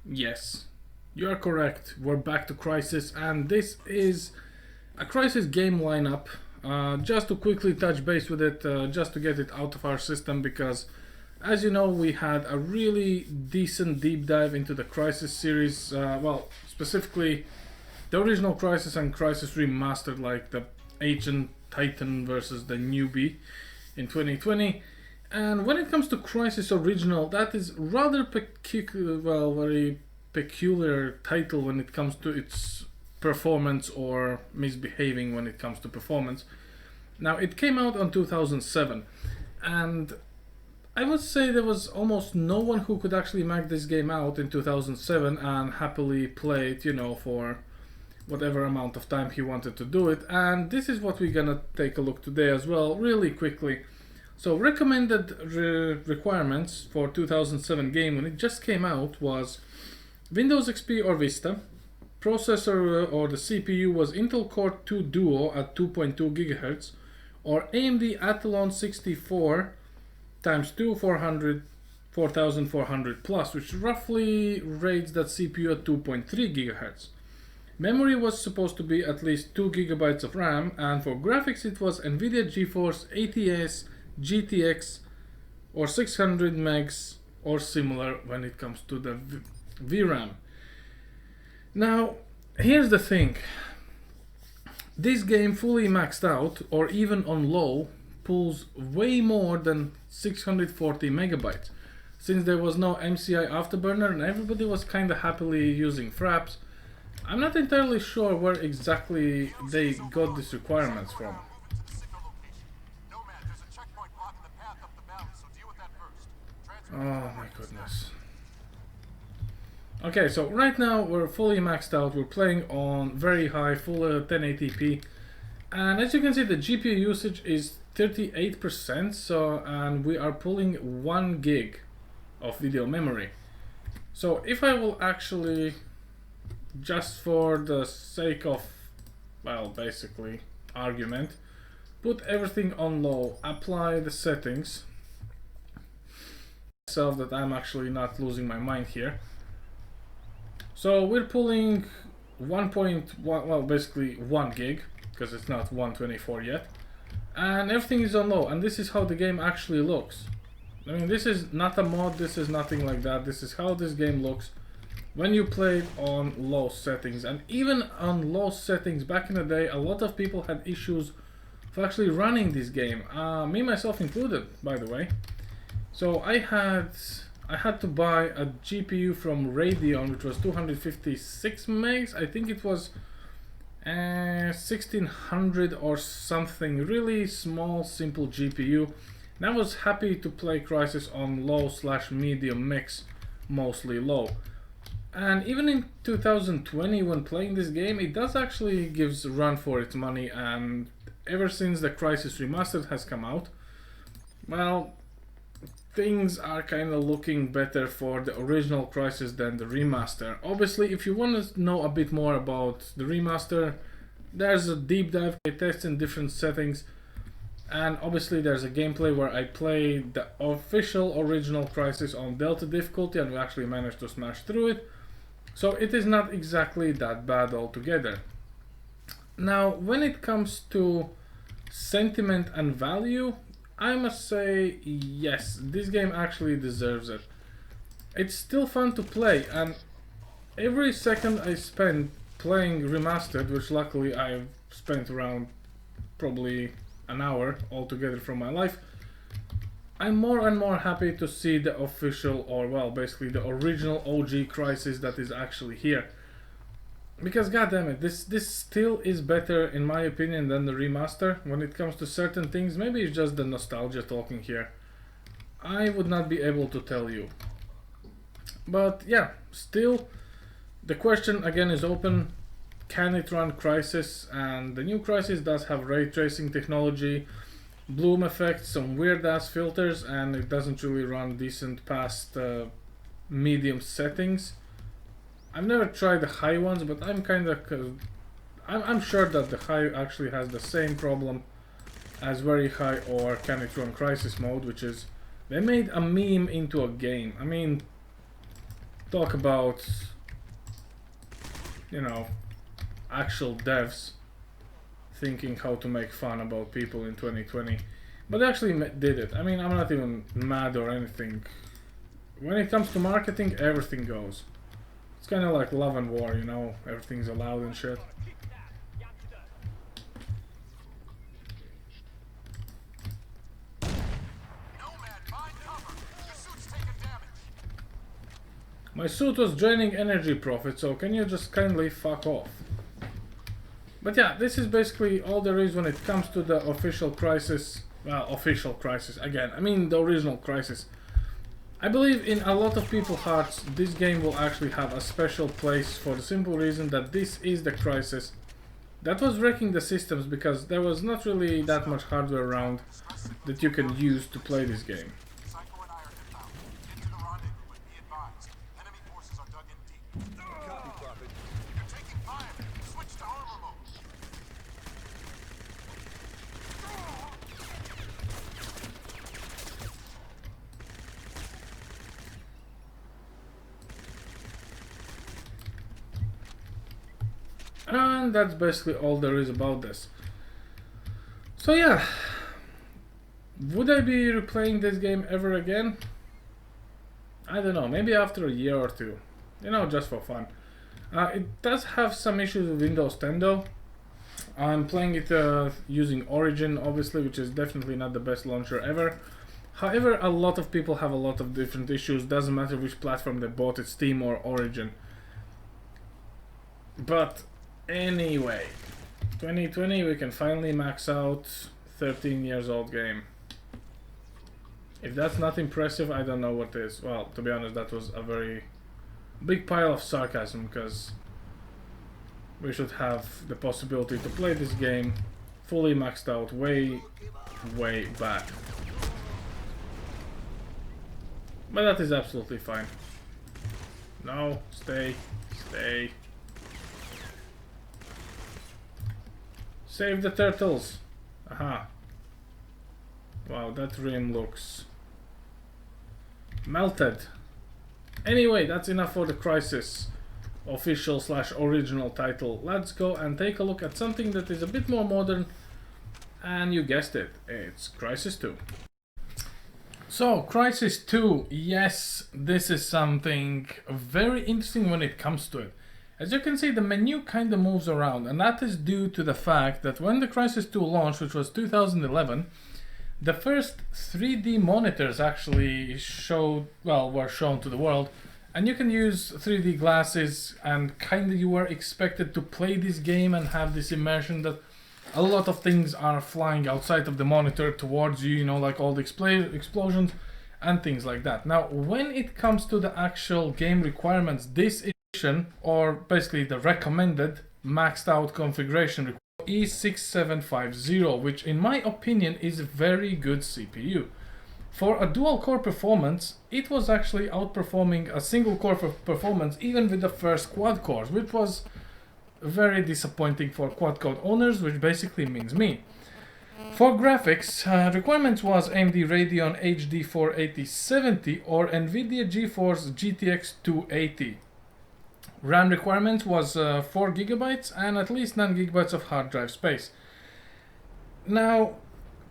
Yes, you are correct. We're back to Crysis, and this is a Crysis game lineup. Just to quickly touch base with it, just to get it out of our system, because as you know, we had a really decent deep dive into the Crysis series. Well, specifically the original Crysis and Crysis Remastered, like the Ancient Titan versus the Newbie in 2020. And when it comes to Crysis Original, that is rather very peculiar title when it comes to its performance or misbehaving when it comes to performance. Now, it came out on 2007, and I would say there was almost no one who could actually make this game out in 2007 and happily play it, for whatever amount of time he wanted to do it. And this is what we're gonna take a look today as well, really quickly. So recommended requirements for 2007 game when it just came out was Windows XP or Vista. Processor or the CPU was Intel Core 2 Duo at 2.2 GHz or AMD Athlon 64 times 2 4400 plus, which roughly rates that CPU at 2.3 GHz. Memory was supposed to be at least 2 GB of RAM, and for graphics it was Nvidia GeForce ATS GTX or 600 megs or similar when it comes to the VRAM. Now, here's the thing. This game fully maxed out or even on low pulls way more than 640 megabytes. Since there was no MCI afterburner and everybody was kinda happily using fraps, I'm not entirely sure where exactly they got these requirements from. Oh my goodness. Okay, so right now we're fully maxed out. We're playing on very high, full 1080p, and as you can see, the GPU usage is 38%. And we are pulling 1 gig of video memory. So if I will actually, just for the sake of, well, basically argument, put everything on low, apply the settings, so that I'm actually not losing my mind here. So we're pulling 1.1, well, basically 1 gig, because it's not 124 yet, and everything is on low, and this is how the game actually looks. I mean, this is not a mod, this is nothing like that, this is how this game looks when you play it on low settings. And even on low settings back in the day, a lot of people had issues for actually running this game, me myself included, by the way. So I had to buy a GPU from Radeon, which was 256 megs. I think it was 1600 or something, really small, simple GPU. And I was happy to play Crysis on low/medium mix, mostly low. And even in 2020, when playing this game, it does actually gives run for its money. And ever since the Crysis Remastered has come out, well, things are kind of looking better for the original Crysis than the remaster. Obviously, if you want to know a bit more about the remaster, there's a deep dive. I test in different settings, and obviously there's a gameplay where I play the official original Crysis on Delta difficulty, and we actually managed to smash through it. So it is not exactly that bad altogether. Now, when it comes to sentiment and value, I must say, yes, this game actually deserves it. It's still fun to play, and every second I spend playing Remastered, which luckily I've spent around probably an hour altogether from my life, I'm more and more happy to see the official, or well, basically the original OG Crysis that is actually here. Because goddammit, this still is better in my opinion than the remaster when it comes to certain things. Maybe it's just the nostalgia talking here. I would not be able to tell you. But yeah, still the question again is open. Can it run Crysis? And the new Crysis does have ray tracing technology, bloom effects, some weird ass filters, and it doesn't really run decent past medium settings. I've never tried the high ones, but I'm sure that the high actually has the same problem as very high or can it run Crysis mode, which is they made a meme into a game. I mean, talk about, you know, actual devs thinking how to make fun about people in 2020, but they actually did it. I mean, I'm not even mad or anything. When it comes to marketing, everything goes. It's kind of like Love and War, you know, everything's allowed and shit. My suit was draining energy profit, so can you just kindly fuck off? But yeah, this is basically all there is when it comes to the official Crysis. Well, official Crysis, again, I mean the original Crysis. I believe in a lot of people's hearts this game will actually have a special place for the simple reason that this is the Crysis that was wrecking the systems, because there was not really that much hardware around that you can use to play this game. And that's basically all there is about this. So yeah, would I be replaying this game ever again? I don't know, maybe after a year or two, you know, just for fun. It does have some issues with Windows 10 though. I'm playing it using Origin, obviously, which is definitely not the best launcher ever. However, a lot of people have a lot of different issues, doesn't matter which platform they bought it, Steam or Origin. But anyway, 2020 we can finally max out 13 years old game. If that's not impressive, I don't know what is. Well, to be honest, that was a very big pile of sarcasm, because we should have the possibility to play this game fully maxed out way back. But that is absolutely fine. No, stay. Save the turtles! Aha. Wow, that rim looks melted. Anyway, that's enough for the Crysis official / original title. Let's go and take a look at something that is a bit more modern, and you guessed it, it's Crysis 2. So, Crysis 2, yes, this is something very interesting when it comes to it. As you can see, the menu kind of moves around, and that is due to the fact that when the Crysis 2 launched, which was 2011, the first 3D monitors actually were shown to the world, and you can use 3D glasses, and kind of you were expected to play this game and have this immersion that a lot of things are flying outside of the monitor towards you, you know, like all the explosions and things like that. Now, when it comes to the actual game requirements, this edition, or basically the recommended maxed out configuration, is 6750, which in my opinion is a very good CPU. For a dual core performance, it was actually outperforming a single core performance even with the first quad cores, which was very disappointing for quad core owners, which basically means me. For graphics, requirements was AMD Radeon HD 48070 or Nvidia GeForce GTX 280. RAM requirement was 4 GB and at least 9 GB of hard drive space. Now,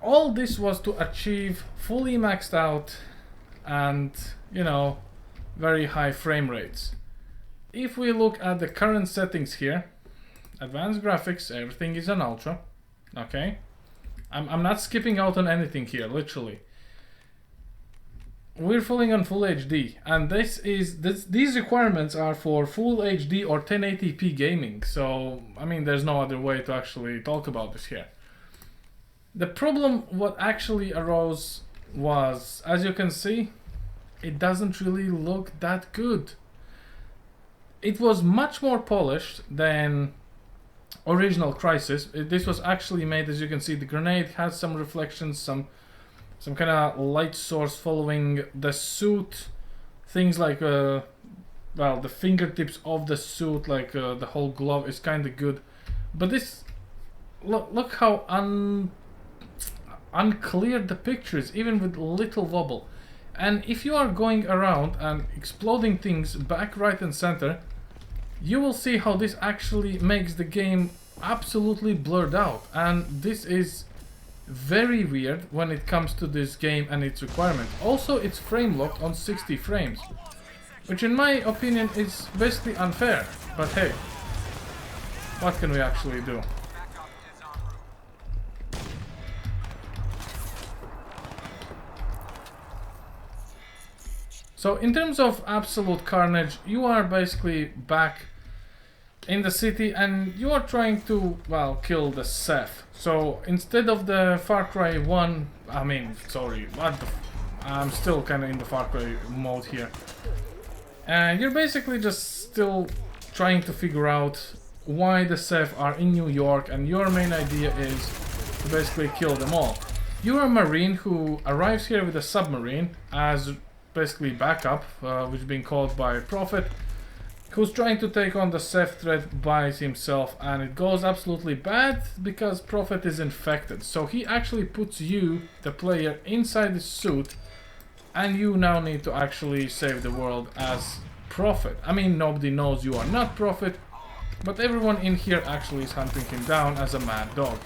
all this was to achieve fully maxed out and, you know, very high frame rates. If we look at the current settings here, advanced graphics, everything is on ultra, okay? I'm not skipping out on anything here, literally. We're fully on full HD, and these requirements are for full HD or 1080p gaming, so I mean there's no other way to actually talk about this here. The problem what actually arose was, as you can see, it doesn't really look that good. It was much more polished than original Crysis. This was actually made, as you can see, the grenade has some reflections, some kind of light source following the suit, things like well, the fingertips of the suit, like the whole glove is kind of good, but this look how unclear the picture is, even with little wobble. And if you are going around and exploding things back, right and center, you will see how this actually makes the game absolutely blurred out. And this is very weird when it comes to this game and its requirements. Also, it's frame locked on 60 frames, which in my opinion is basically unfair. But hey, what can we actually do? So in terms of absolute carnage, you are basically back in the city and you are trying to, well, kill the Ceph. So instead of the Far Cry 1, I'm still kind of in the Far Cry mode here. And you're basically just still trying to figure out why the Ceph are in New York, and your main idea is to basically kill them all. You're a marine who arrives here with a submarine as basically backup, which is being called by Prophet, who's trying to take on the Ceph threat by himself, and it goes absolutely bad because Prophet is infected. So he actually puts you, the player, inside his suit, and you now need to actually save the world as Prophet. I mean, nobody knows you are not Prophet, but everyone in here actually is hunting him down as a mad dog.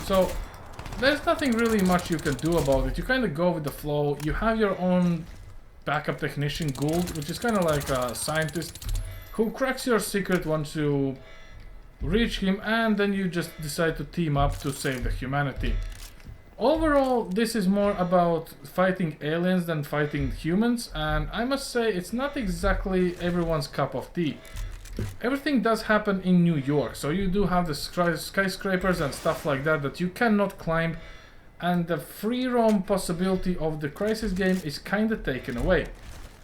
So there's nothing really much you can do about it. You kind of go with the flow. You have your own backup technician, Gould, which is kind of like a scientist who cracks your secret once you reach him, and then you just decide to team up to save the humanity. Overall, this is more about fighting aliens than fighting humans, and I must say it's not exactly everyone's cup of tea. Everything does happen in New York, so you do have the skyscrapers and stuff like that that you cannot climb, and the free roam possibility of the Crysis game is kinda taken away.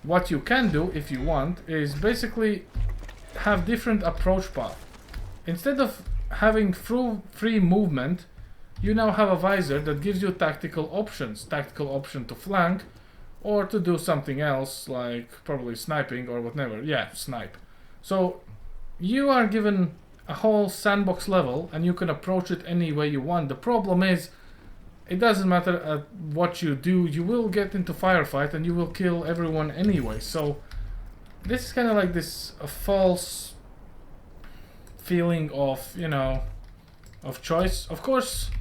What you can do, if you want, is basically have different approach paths. Instead of having free movement, you now have a visor that gives you tactical options. Tactical option to flank, or to do something else, like probably sniping or whatever. Yeah, snipe. So you are given a whole sandbox level, and you can approach it any way you want. The problem is, it doesn't matter what you do, you will get into firefight and you will kill everyone anyway. So this is kind of like this false feeling of, you know, of choice. Of course,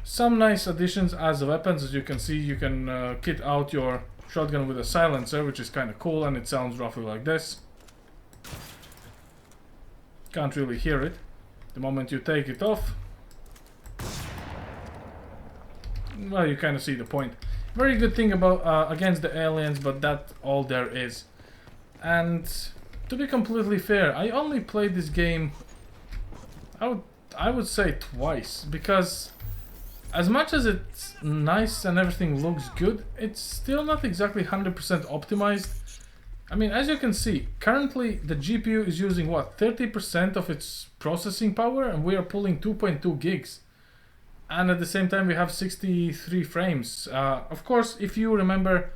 some nice additions as weapons. As you can see, you can kit out your shotgun with a silencer, which is kind of cool, and it sounds roughly like this. Can't really hear it. The moment you take it off, well, you kind of see the point. Very good thing about against the aliens, but that's all there is. And to be completely fair, I only played this game, I would say twice, because as much as it's nice and everything looks good, it's still not exactly 100% optimized. I mean, as you can see, currently the GPU is using what, 30% of its processing power, and we are pulling 2.2 gigs. And at the same time we have 63 frames. Of course, if you remember,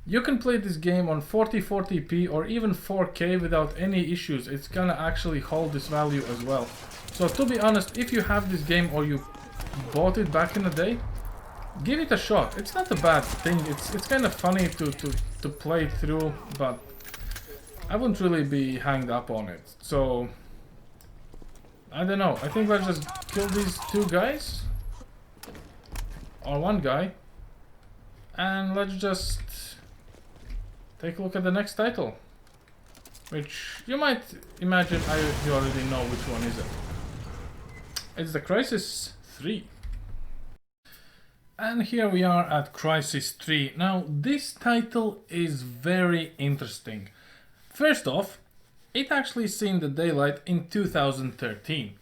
you can play this game on 4040p or even 4K without any issues. It's gonna actually hold this value as well. So to be honest, if you have this game or you bought it back in the day, give it a shot. It's not a bad thing. It's kind of funny to play through, but I wouldn't really be hanged up on it. So I don't know. I think let's just kill these two guys. Or one guy, and let's just take a look at the next title, which you might imagine you already know which one is it. It's the Crysis 3. And here we are at Crysis 3. Now this title is very interesting. First off, it actually seen the daylight in 2013.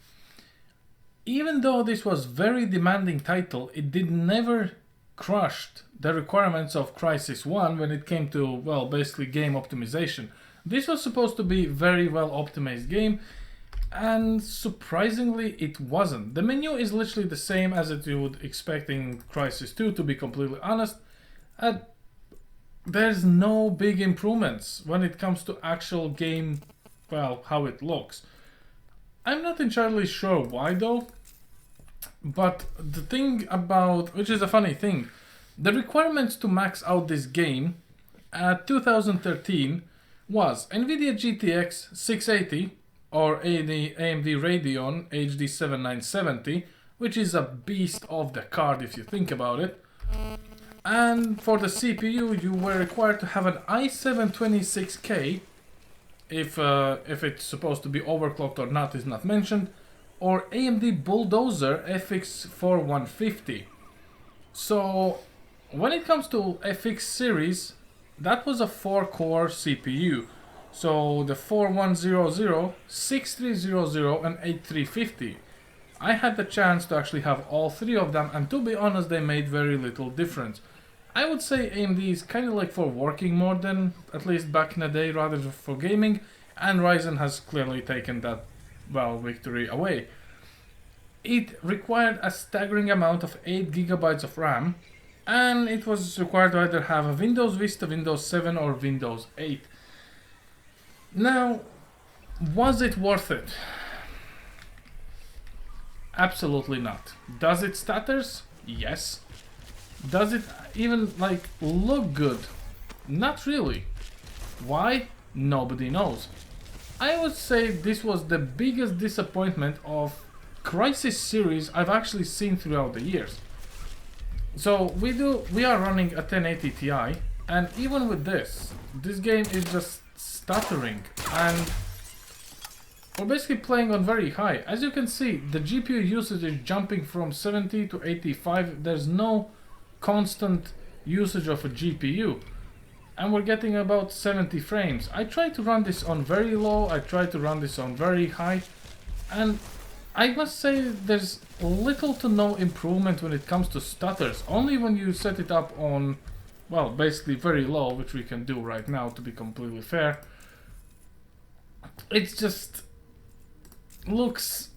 Even though this was very demanding title, it did never crushed the requirements of Crysis 1 when it came to, well, basically game optimization. This was supposed to be very well optimized game, and surprisingly it wasn't. The menu is literally the same as it you would expect in Crysis 2, to be completely honest. And there's no big improvements when it comes to actual game, well, how it looks. I'm not entirely sure why though. But the thing about, which is a funny thing, the requirements to max out this game at 2013 was NVIDIA GTX 680 or AMD Radeon HD 7970, which is a beast of the card if you think about it. And for the CPU, you were required to have an i7-26K, if it's supposed to be overclocked or not is not mentioned, or AMD Bulldozer FX 4150. So when it comes to FX series, that was a 4-core CPU. So the 4100, 6300 and 8350. I had the chance to actually have all three of them, and to be honest, they made very little difference. I would say AMD is kind of like for working more than, at least back in the day, rather than for gaming, and Ryzen has clearly taken that, well, victory away. It required a staggering amount of 8 GB of RAM, and it was required to either have a Windows Vista, Windows 7 or Windows 8. Now, was it worth it? Absolutely not. Does it stutters? Yes. Does it even like look good? Not really. Why? Nobody knows. I would say this was the biggest disappointment of Crysis series I've actually seen throughout the years. So we are running a 1080 Ti, and even with this game is just stuttering, and we're basically playing on very high. As you can see, the GPU usage is jumping from 70 to 85. There's no constant usage of a GPU, and we're getting about 70 frames. I tried to run this on very low, I tried to run this on very high, and I must say there's little to no improvement when it comes to stutters. Only when you set it up on, well, basically very low, which we can do right now to be completely fair. It's just looks,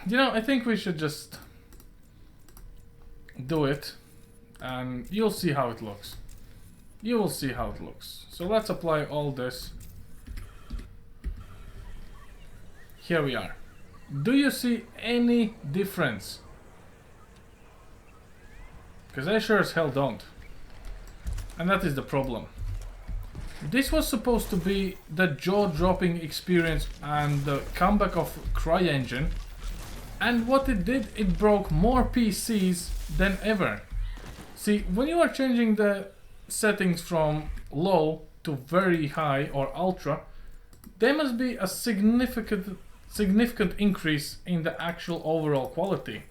you know, I think we should just do it and you'll see how it looks. You will see how it looks. So let's apply all this. Here we are. Do you see any difference? Because I sure as hell don't. And that is the problem. This was supposed to be the jaw-dropping experience and the comeback of CryEngine. And what it did, it broke more PCs than ever. See, when you are changing the settings from low to very high or ultra, there must be a significant increase in the actual overall quality,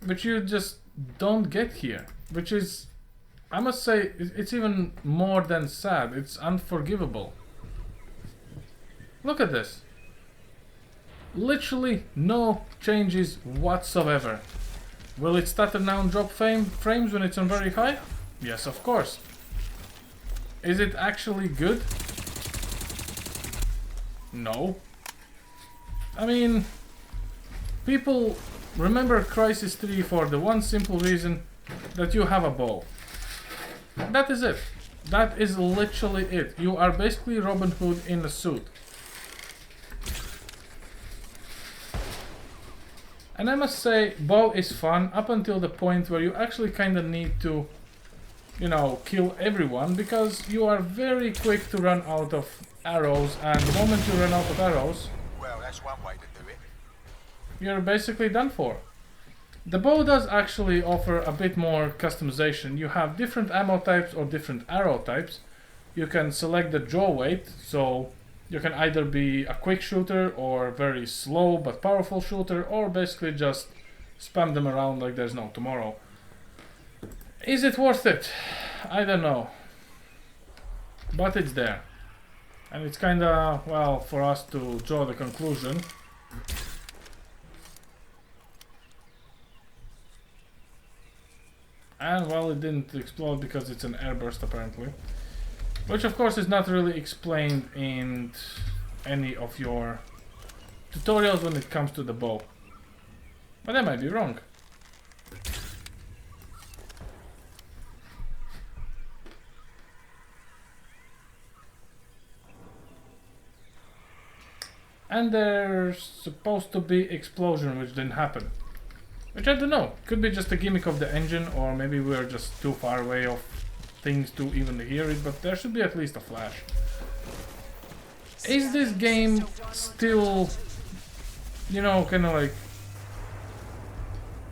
which you just don't get here, which is, I must say, it's even more than sad. It's unforgivable. Look at this. Literally no changes whatsoever. Will it stutter now and drop frames when it's on very high? Yes, of course. Is it actually good? No. I mean, people remember Crysis 3 for the one simple reason that you have a bow. That is it. That is literally it. You are basically Robin Hood in a suit. And I must say, bow is fun up until the point where you actually kind of need to, you know, kill everyone, because you are very quick to run out of arrows, and the moment you run out of arrows, well, that's one way to do it. You're basically done for. The bow does actually offer a bit more customization. You have different ammo types or different arrow types. You can select the draw weight, so you can either be a quick shooter or very slow but powerful shooter, or basically just spam them around like there's no tomorrow. Is it worth it? I don't know. But it's there. And it's kinda, well, for us to draw the conclusion. And, well, it didn't explode because it's an airburst apparently. Which of course is not really explained in any of your tutorials when it comes to the bow. But I might be wrong. And there's supposed to be explosion, which didn't happen. Which I don't know. Could be just a gimmick of the engine, or maybe we're just too far away of things to even hear it, but there should be at least a flash. Is this game still, you know, kind of like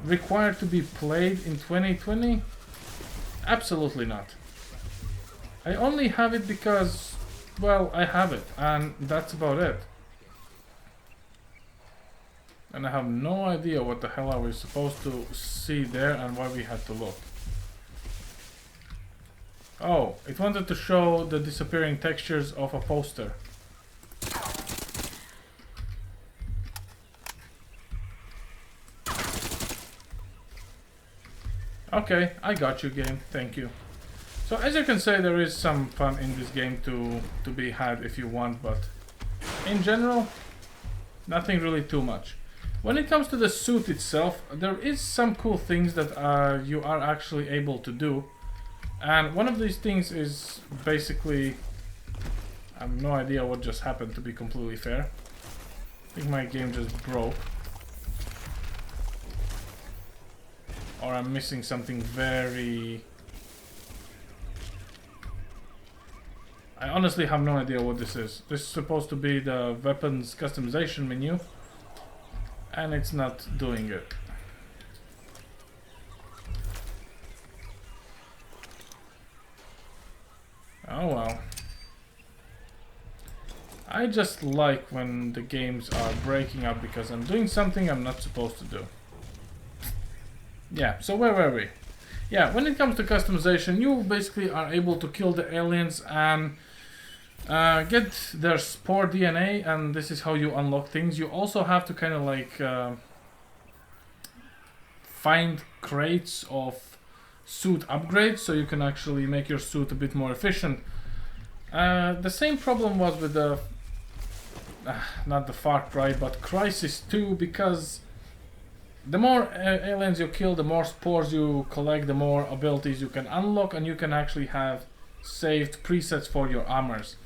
required to be played in 2020? Absolutely not. I only have it because, well, I have it, and that's about it. And I have no idea what the hell are we supposed to see there and why we had to look. Oh, it wanted to show the disappearing textures of a poster. Okay, I got you, game. Thank you. So as you can say, there is some fun in this game to be had if you want, but in general, nothing really too much. When it comes to the suit itself, there is some cool things that you are actually able to do. And one of these things is basically... I have no idea what just happened, to be completely fair. I think my game just broke. Or I'm missing something very... I honestly have no idea what this is. This is supposed to be the weapons customization menu. And it's not doing it. Oh well. I just like when the games are breaking up because I'm doing something I'm not supposed to do. Yeah, so where were we? Yeah, when it comes to customization, you basically are able to kill the aliens and get their spore DNA, and this is how you unlock things. You also have to kind of like find crates of suit upgrades so you can actually make your suit a bit more efficient. The same problem was with the not the Far Cry, but Crysis 2, because the more aliens you kill, the more spores you collect, the more abilities you can unlock, and you can actually have saved presets for your armors.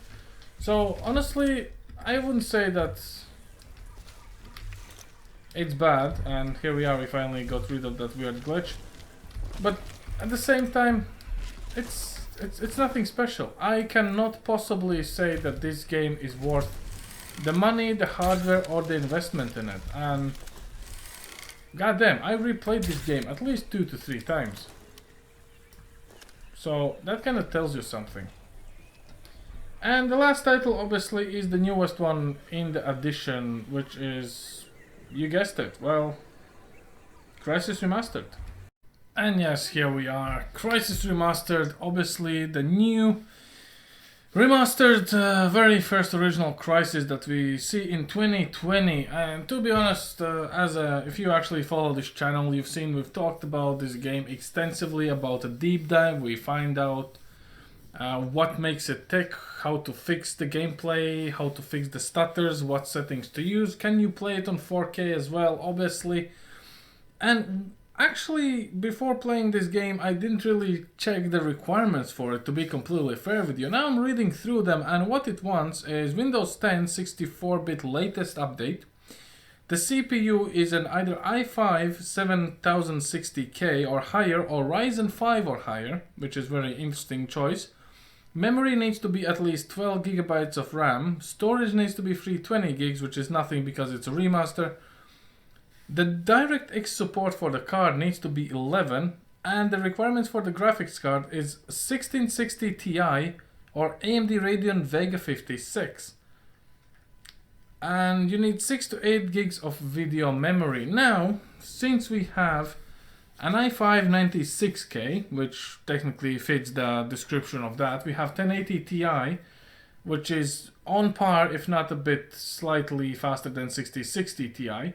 So honestly, I wouldn't say that it's bad, and here we are, we finally got rid of that weird glitch. But at the same time, it's nothing special. I cannot possibly say that this game is worth the money, the hardware, or the investment in it. And goddamn, I replayed this game at least 2 to 3 times. So that kind of tells you something. And the last title obviously is the newest one in the edition, which is, you guessed it, well, Crysis Remastered. And yes, here we are, Crysis Remastered, obviously the new remastered very first original Crysis that we see in 2020. And to be honest, if you actually follow this channel, you've seen we've talked about this game extensively, about a deep dive. We find out what makes it tick, how to fix the gameplay, how to fix the stutters, what settings to use, can you play it on 4K as well, obviously. And actually, before playing this game, I didn't really check the requirements for it, to be completely fair with you. Now I'm reading through them, and what it wants is Windows 10 64-bit latest update. The CPU is an either i5 7060K or higher, or Ryzen 5 or higher, which is very interesting choice. Memory needs to be at least 12 GB of RAM. Storage needs to be 320 gigs, which is nothing because it's a remaster. The DirectX support for the card needs to be 11, and the requirements for the graphics card is 1660 Ti or AMD Radeon Vega 56. And you need 6 to 8 gigs of video memory. Now, since we have an i5 96K, which technically fits the description of that, we have 1080 Ti, which is on par, if not a bit slightly faster than 6060 Ti.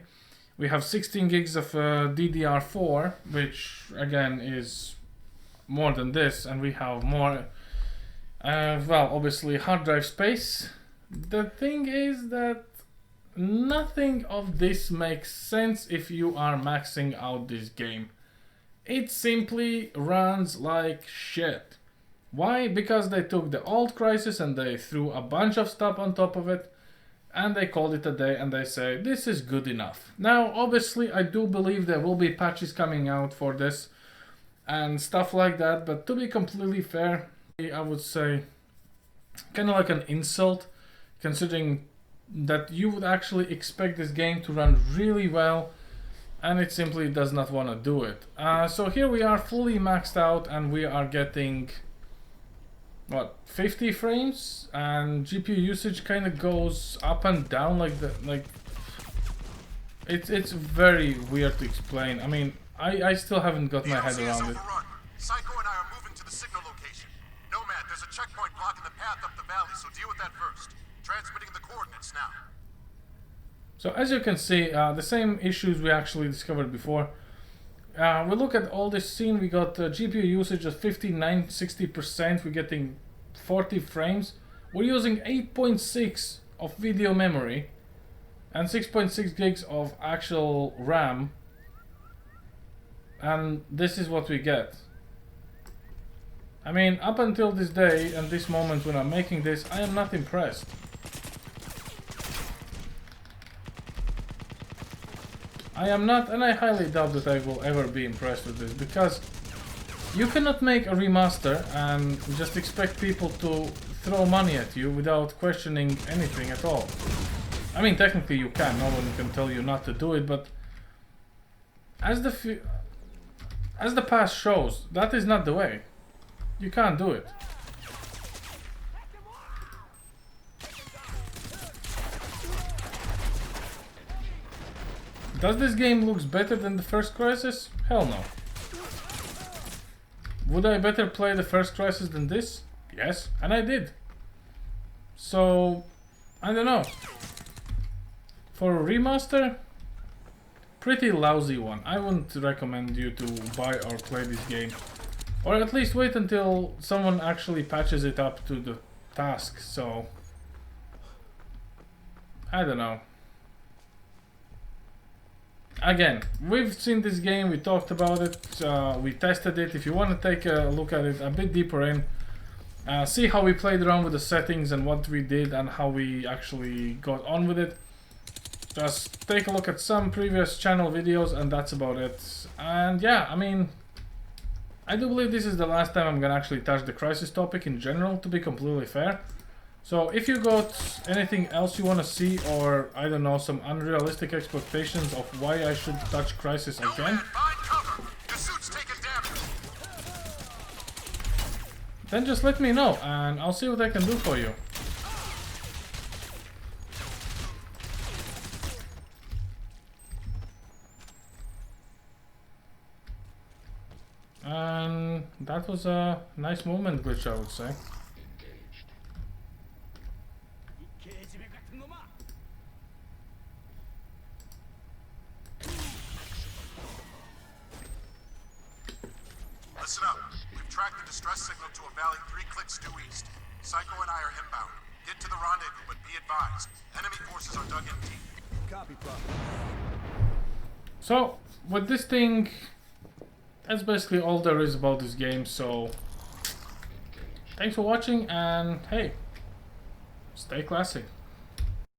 We have 16 gigs of DDR4, which again is more than this, and we have more, well, obviously hard drive space. The thing is that nothing of this makes sense if you are maxing out this game. It simply runs like shit. Why? Because they took the old Crysis and they threw a bunch of stuff on top of it, and they called it a day and they say this is good enough. Now obviously I do believe there will be patches coming out for this, and stuff like that. But to be completely fair, I would say kind of like an insult, considering that you would actually expect this game to run really well, and it simply does not want to do it. So here we are fully maxed out, and we are getting what, 50 frames, and GPU usage kind of goes up and down like that. Like it's very weird to explain. I mean, I still haven't got my head around it. Psycho and I are moving to the signal location. Nomad, there's a checkpoint blocking the path up the valley, so deal with that first. Transmitting the coordinates now. So as you can see, the same issues we actually discovered before. We look at all this scene, we got GPU usage of 59, 60%, we're getting 40 frames. We're using 8.6 of video memory and 6.6 gigs of actual RAM. And this is what we get. I mean, up until this day and this moment when I'm making this, I am not impressed. I am not, and I highly doubt that I will ever be impressed with this, because you cannot make a remaster and just expect people to throw money at you without questioning anything at all. I mean, technically you can, no one can tell you not to do it, but as the past shows, that is not the way. You can't do it. Does this game looks better than the first Crysis? Hell no. Would I better play the first Crysis than this? Yes, and I did. So, I don't know. For a remaster, pretty lousy one. I wouldn't recommend you to buy or play this game. Or at least wait until someone actually patches it up to the task, so... I don't know. Again, we've seen this game, we talked about it, we tested it. If you want to take a look at it a bit deeper in, see how we played around with the settings and what we did and how we actually got on with it, just take a look at some previous channel videos, and that's about it. And yeah, I mean, I do believe this is the last time I'm gonna actually touch the Crysis topic in general, to be completely fair. So if you got anything else you want to see, or I don't know, some unrealistic expectations of why I should touch Crysis again, then just let me know and I'll see what I can do for you. And that was a nice movement glitch, I would say. Listen up. We've tracked the distress signal to a valley 3 clicks due east. Psycho and I are inbound. Get to the rendezvous, but be advised. Enemy forces are dug in deep. Copy, Pop. So, with this thing, that's basically all there is about this game, so... Thanks for watching, and hey, stay classy.